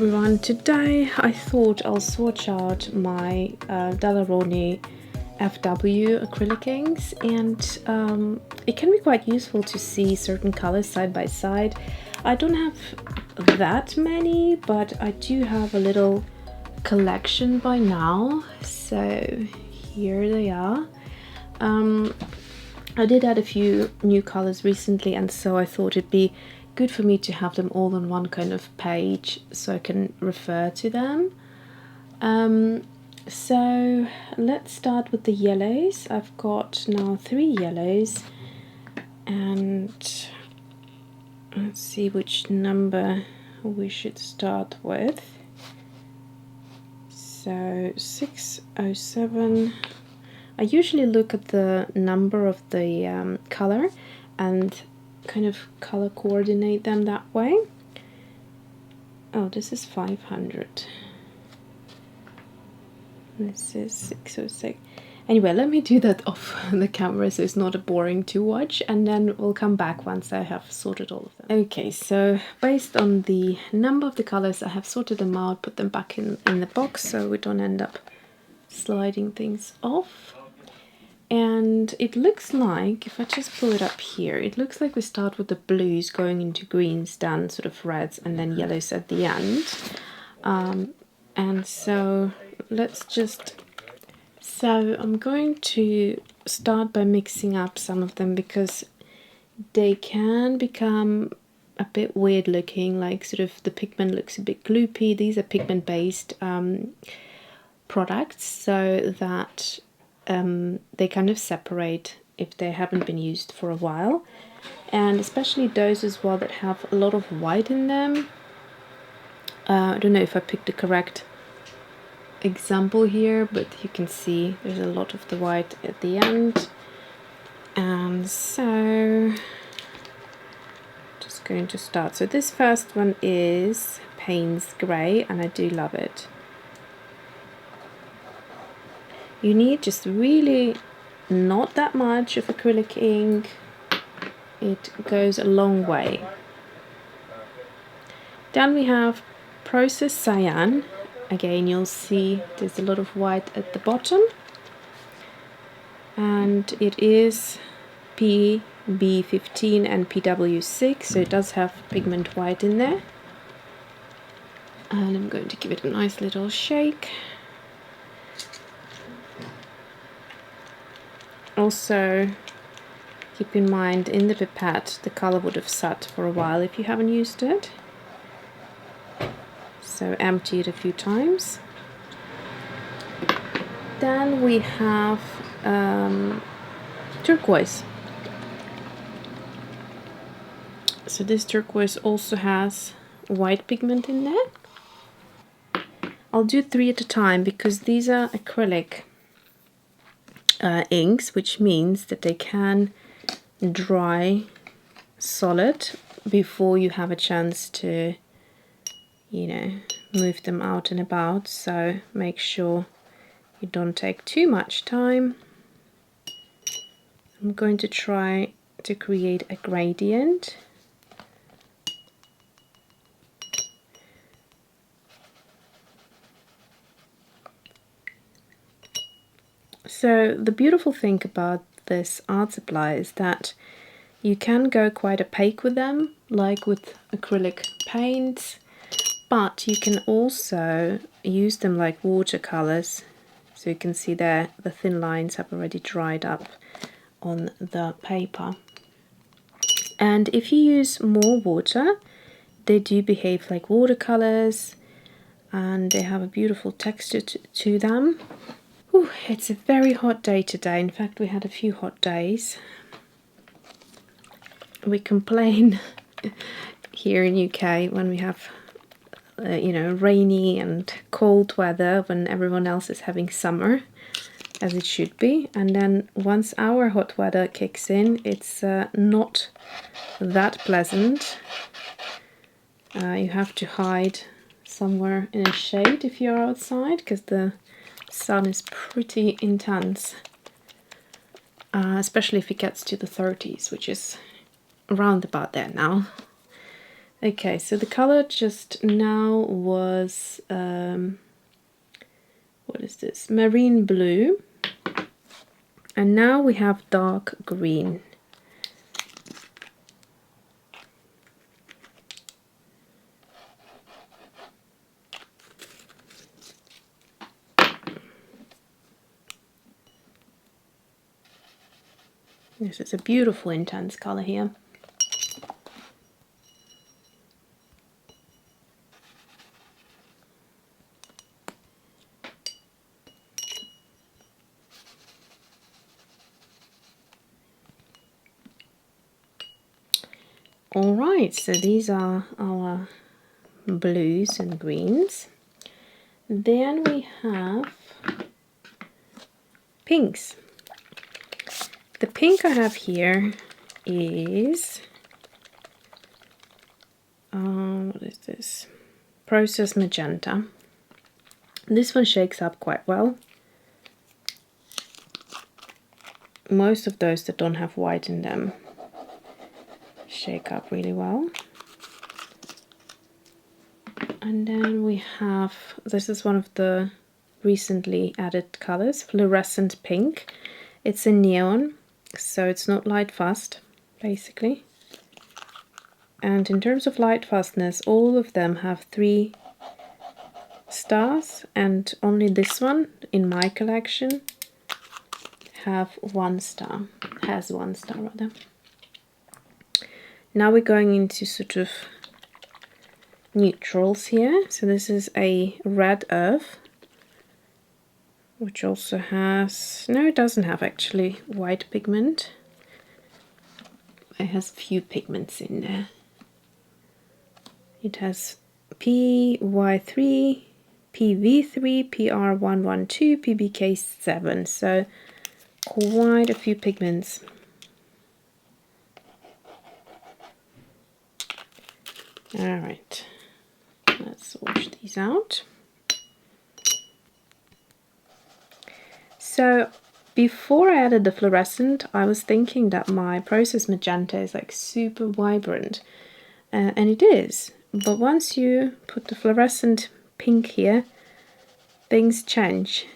everyone, today I thought I'll swatch out my Daler Rowney FW acrylic inks, and it can be quite useful to see certain colors side by side. I don't have that many, but I do have a little collection by now, so here they are. I did add a few new colors recently, and so I thought it'd be good for me to have them all on one kind of page so I can refer to them. So let's start with the yellows. I've got now 3 yellows, and let's see which number we should start with. So 607. I usually look at the number of the color and kind of color coordinate them that way. Oh, this is 500. This is 606. Anyway, let me do that off the camera so it's not boring to watch, and then we'll come back once I have sorted all of them. Okay, so based on the number of the colors, I have sorted them out, put them back in the box so we don't end up sliding things off. And it looks like, if I just pull it up here, it looks like we start with the blues going into greens, then sort of reds, and then yellows at the end. And so let's just... So I'm going to start by mixing up some of them because they can become a bit weird looking, like sort of the pigment looks a bit gloopy. These are pigment based products, so that they kind of separate if they haven't been used for a while, and especially those as well that have a lot of white in them. I don't know if I picked the correct example here, but you can see there's a lot of the white at the end. And so just going to start. So this first one is Payne's grey, and I do love it. You need just really not that much of acrylic ink. It goes a long way. Then we have Process Cyan. Again, you'll see there's a lot of white at the bottom. And it is PB15 and PW6, so it does have pigment white in there. And I'm going to give it a nice little shake. Also, keep in mind, in the pipette the color would have sat for a while if you haven't used it. So empty it a few times. Then we have Turquoise. So this turquoise also has white pigment in there. I'll do 3 at a time because these are acrylic inks, which means that they can dry solid before you have a chance to, you know, move them out and about. So make sure you don't take too much time. I'm going to try to create a gradient. So the beautiful thing about this art supply is that you can go quite opaque with them, like with acrylic paints, but you can also use them like watercolors. So you can see there the thin lines have already dried up on the paper. And if you use more water, they do behave like watercolors, and they have a beautiful texture to them. Ooh, it's a very hot day today. In fact, we had a few hot days. We complain here in UK when we have, you know, rainy and cold weather when everyone else is having summer, as it should be. And then once our hot weather kicks in, it's not that pleasant. You have to hide somewhere in a shade if you're outside because the sun is pretty intense, especially if it gets to the 30s, which is around about there now. Okay, so the color just now was, what is this? Marine blue. And now we have dark green. This is a beautiful intense color here. Alright, so these are our blues and greens. Then we have pinks. The pink I have here is, what is this? Process Magenta. This one shakes up quite well. Most of those that don't have white in them shake up really well. And then we have, this is one of the recently added colors, Fluorescent Pink. It's a neon, so it's not light fast, basically. And in terms of light fastness, all of them have 3 stars, and only this one in my collection have 1 star, has 1 star rather. Now we're going into sort of neutrals here. So this is a red earth, which also has, no, it doesn't have actually white pigment. It has few pigments in there. It has PY3, PV3, PR112, PBK7, so quite a few pigments. Alright, let's wash these out. So before I added the fluorescent, I was thinking that my process magenta is like super vibrant, and it is. But once you put the fluorescent pink here, things change.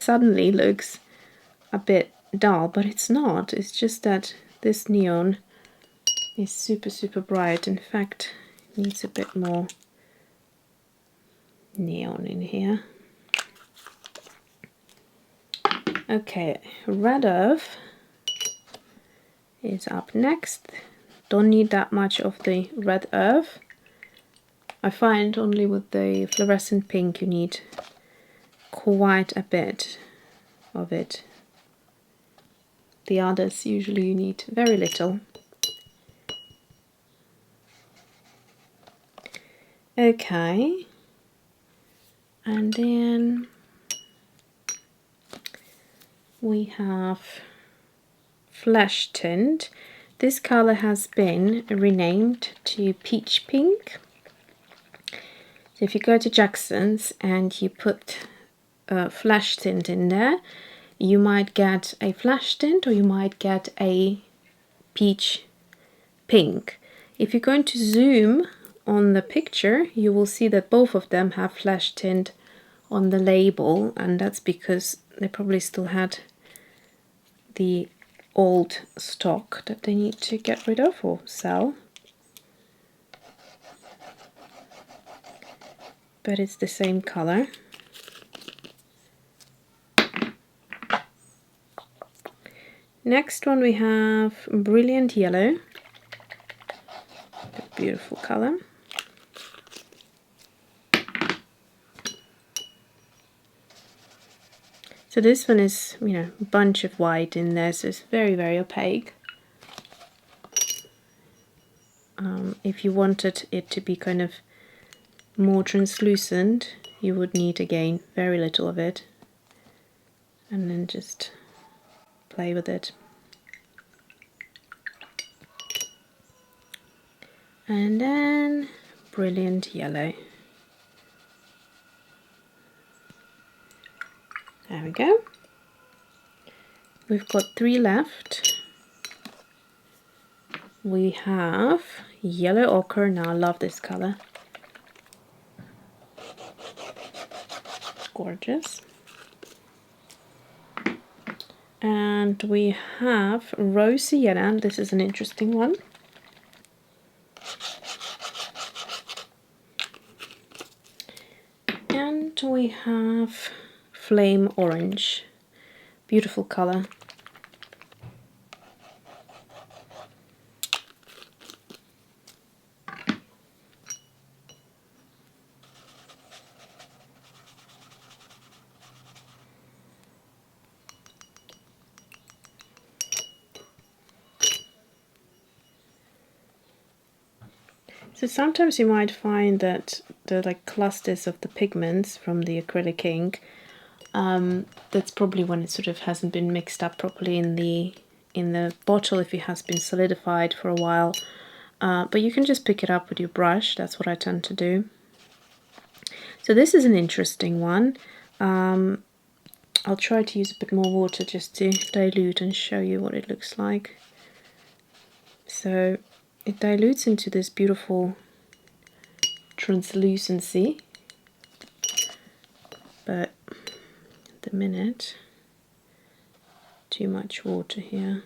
Suddenly looks a bit dull, but it's not. It's just that this neon is super, super bright. In fact, it needs a bit more neon in here. Okay, red earth is up next. Don't need that much of the red earth. I find only with the fluorescent pink you need quite a bit of it. The others usually you need very little. Okay, and then we have Flesh Tint. This color has been renamed to Peach Pink. So if you go to Jackson's and you put Flesh Tint in there, you might get a Flesh Tint or you might get a Peach Pink. If you're going to zoom on the picture, you will see that both of them have Flesh Tint on the label, and that's because they probably still had the old stock that they need to get rid of or sell. But it's the same color. Next one we have Brilliant Yellow. Beautiful color. So this one is, you know, a bunch of white in there, so it's very, very opaque. If you wanted it to be kind of more translucent, you would need, again, very little of it. And then just play with it. And then Brilliant Yellow. There we go. We've got 3 left. we have yellow ochre. Now I love this color. Gorgeous. And we have rose sienna. This is an interesting one. And we have flame orange. Beautiful color. So sometimes you might find that the like clusters of the pigments from the acrylic ink, that's probably when it sort of hasn't been mixed up properly in the bottle, if it has been solidified for a while. But you can just pick it up with your brush. That's what I tend to do. So this is an interesting one. I'll try to use a bit more water just to dilute and show you what it looks like. So it dilutes into this beautiful translucency, but at the minute, too much water here.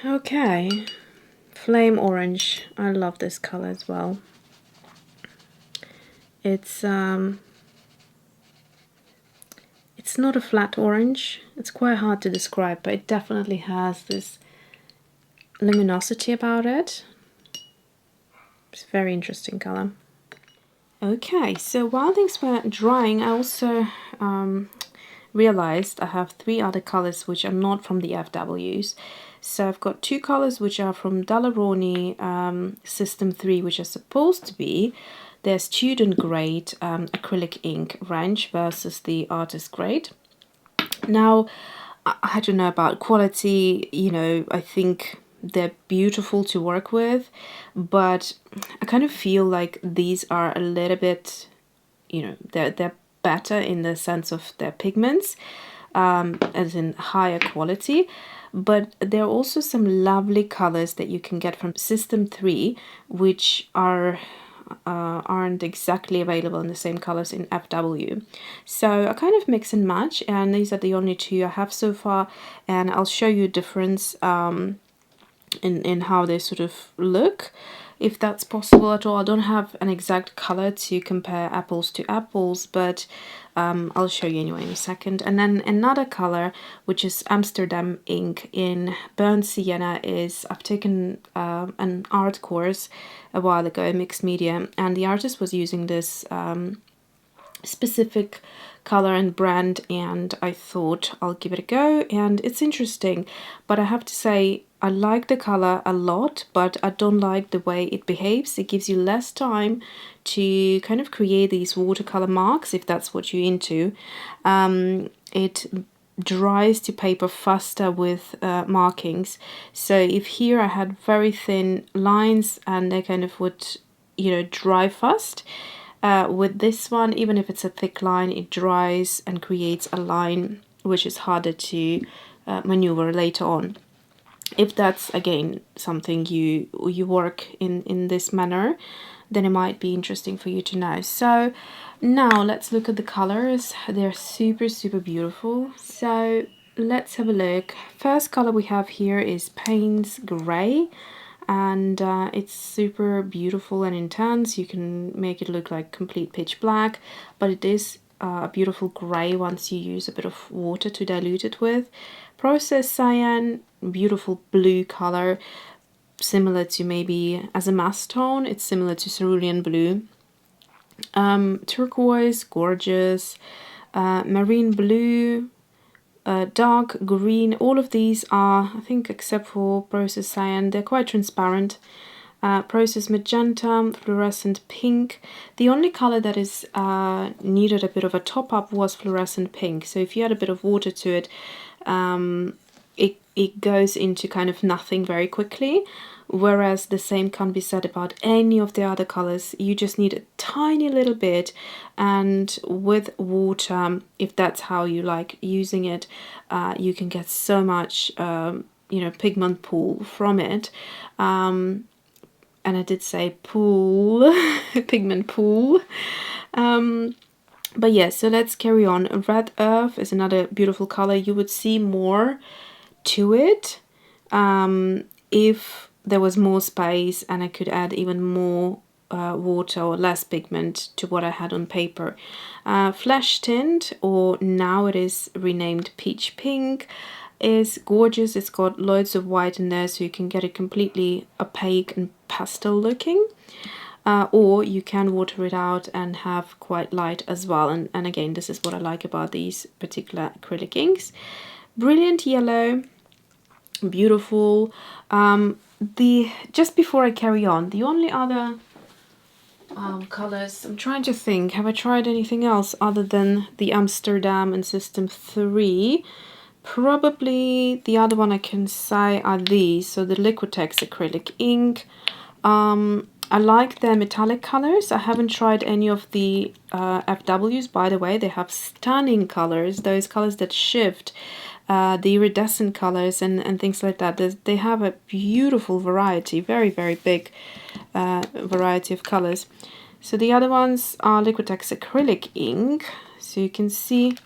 Okay, flame orange. I love this color as well. It's not a flat orange. It's quite hard to describe, but it definitely has this luminosity about it. It's a very interesting color. Okay, so while things were drying, I also realized I have 3 other colors which are not from the FWs. So I've got 2 colors which are from Daler Rowney System 3, which are supposed to be their student grade acrylic ink range versus the artist grade. Now, I don't know about quality, you know, I think they're beautiful to work with, but I kind of feel like these are a little bit, you know, they're better in the sense of their pigments, as in higher quality. But there are also some lovely colors that you can get from System 3, which aren't exactly available in the same colors in FW. So I kind of mix and match, and these are the only 2 I have so far, and I'll show you a difference in how they sort of look, if that's possible at all. I don't have an exact color to compare apples to apples, but I'll show you anyway in a second. And then another color, which is Amsterdam ink in burnt sienna, is I've taken an art course a while ago, mixed media, and the artist was using this specific color and brand, and I thought I'll give it a go, and it's interesting. But I have to say, I like the color a lot, but I don't like the way it behaves. It gives you less time to kind of create these watercolor marks, if that's what you're into. It dries to paper faster with markings. So if here I had very thin lines and they kind of would, you know, dry fast, with this one, even if it's a thick line, it dries and creates a line which is harder to maneuver later on. If that's, again, something you work in this manner, then it might be interesting for you to know. So now let's look at the colors. They're super, super beautiful. So let's have a look. First color we have here is Payne's Grey, and it's super beautiful and intense. You can make it look like complete pitch black, but it is a beautiful grey once you use a bit of water to dilute it with. Processed Cyan, beautiful blue color, similar to maybe as a mass tone, it's similar to cerulean blue. Turquoise, gorgeous, marine blue, dark green. All of these are, I think except for Process Cyan, they're quite transparent. Process Magenta, Fluorescent Pink. The only color that is needed a bit of a top up was Fluorescent Pink. So if you add a bit of water to it, it goes into kind of nothing very quickly. Whereas the same can be said about any of the other colors. You just need a tiny little bit, and with water, if that's how you like using it, you can get so much you know, pigment pool from it. And I did say pool, pigment pool. But yeah, so let's carry on. Red Earth is another beautiful color. You would see more to it if there was more space and I could add even more water or less pigment to what I had on paper. Flesh Tint, or now it is renamed Peach Pink, is gorgeous. It's got loads of white in there, so you can get it completely opaque and pastel looking. Or you can water it out and have quite light as well. And again, this is what I like about these particular acrylic inks. Brilliant Yellow, beautiful. Just before I carry on, the only other colors, I'm trying to think, have I tried anything else other than the Amsterdam and System 3? Probably the other one I can say are these. So the Liquitex Acrylic Ink. I like their metallic colors. I haven't tried any of the FWs, by the way. They have stunning colors, those colors that shift, the iridescent colors and things like that. They have a beautiful variety, very, very big variety of colors. So the other ones are Liquitex Acrylic Ink. So you can see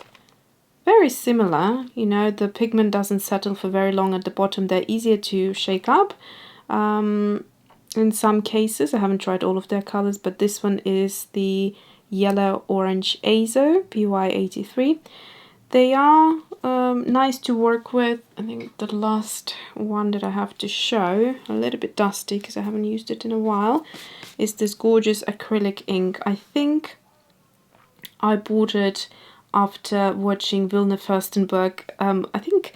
very similar, you know, the pigment doesn't settle for very long at the bottom. They're easier to shake up. In some cases, I haven't tried all of their colors, but this one is the Yellow Orange Azo, PY83. They are nice to work with. I think the last one that I have to show, a little bit dusty because I haven't used it in a while, is this gorgeous acrylic ink. I think I bought it after watching Vilna Furstenberg. I think,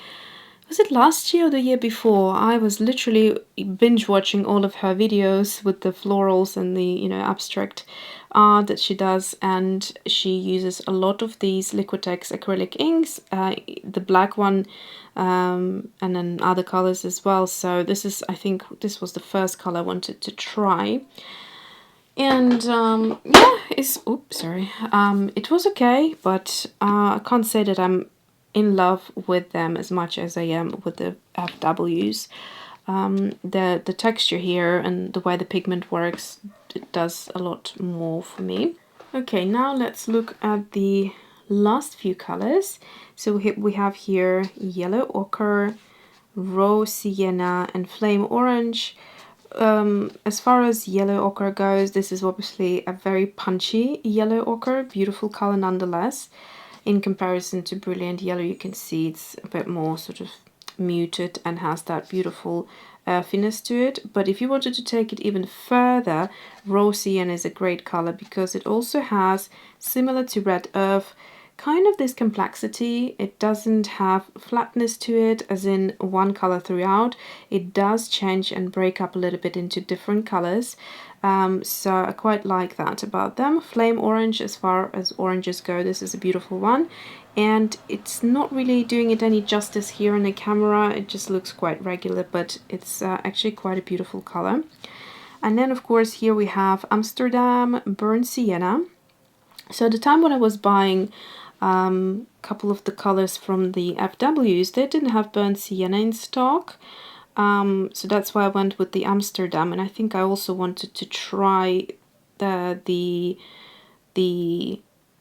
was it last year or the year before? I was literally binge watching all of her videos with the florals and the, you know, abstract art that she does, and she uses a lot of these Liquitex acrylic inks, the black one, and then other colors as well. So this is, I think this was the first color I wanted to try. And yeah, it was okay, but I can't say that I'm in love with them as much as I am with the FWs. The texture here and the way the pigment works, it does a lot more for me. Okay, now let's look at the last few colors. So we have here Yellow Ochre, Raw Sienna, and Flame Orange. As far as Yellow Ochre goes, this is obviously a very punchy Yellow Ochre, beautiful color nonetheless. In comparison to Brilliant Yellow, you can see it's a bit more sort of muted and has that beautiful earthiness to it. But if you wanted to take it even further, Raw Sienna is a great color because it also has, similar to Red Earth, kind of this complexity. It doesn't have flatness to it as in one color throughout. It does change and break up a little bit into different colors. So I quite like that about them. Flame Orange, as far as oranges go, this is a beautiful one, and it's not really doing it any justice here in the camera. It just looks quite regular, but it's actually quite a beautiful color. And then of course here we have Amsterdam Burnt Sienna. So at the time when I was buying a couple of the colors from the FWs, they didn't have Burnt Sienna in stock. So that's why I went with the Amsterdam, and I think I also wanted to try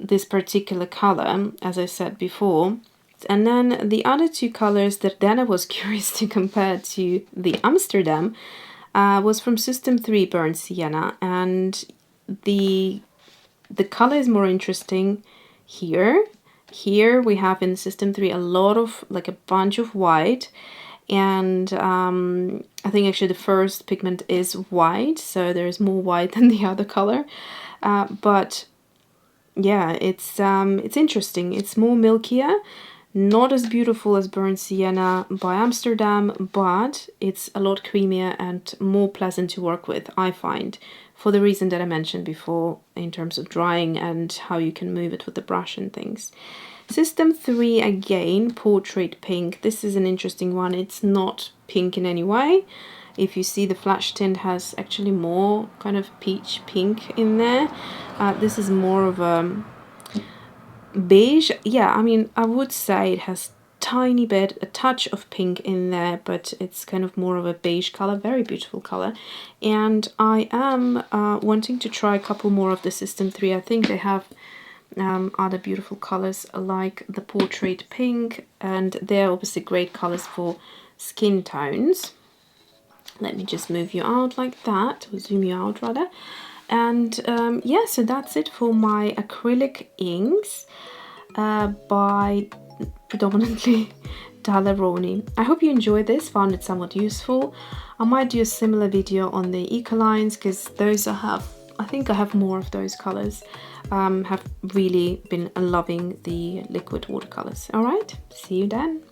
this particular color, as I said before. And then the other two colors that then I was curious to compare to the Amsterdam was from System 3 Burnt Sienna, and the color is more interesting here. Here we have in System 3 a lot of, like a bunch of white. And I think actually the first pigment is white, so there's more white than the other color. But yeah, it's interesting. It's more milkier, not as beautiful as Burnt Sienna by Amsterdam, but it's a lot creamier and more pleasant to work with, I find, for the reason that I mentioned before in terms of drying and how you can move it with the brush and things. System 3 again, Portrait Pink. This is an interesting one. It's not pink in any way. If you see, the flash tint has actually more kind of peach pink in there. This is more of a beige. Yeah, I mean, I would say it has tiny bit, a touch of pink in there, but it's kind of more of a beige color, very beautiful color. And I am wanting to try a couple more of the System 3. I think they have other beautiful colors like the Portrait Pink, and they're obviously great colors for skin tones. Let me just move you out like that, or zoom you out rather. And yeah, so that's it for my acrylic inks by predominantly Daler Rowney. I hope you enjoyed this, found it somewhat useful. I might do a similar video on the eco lines, because those I think I have more of those colors. Have really been loving the liquid watercolors. All right, see you then.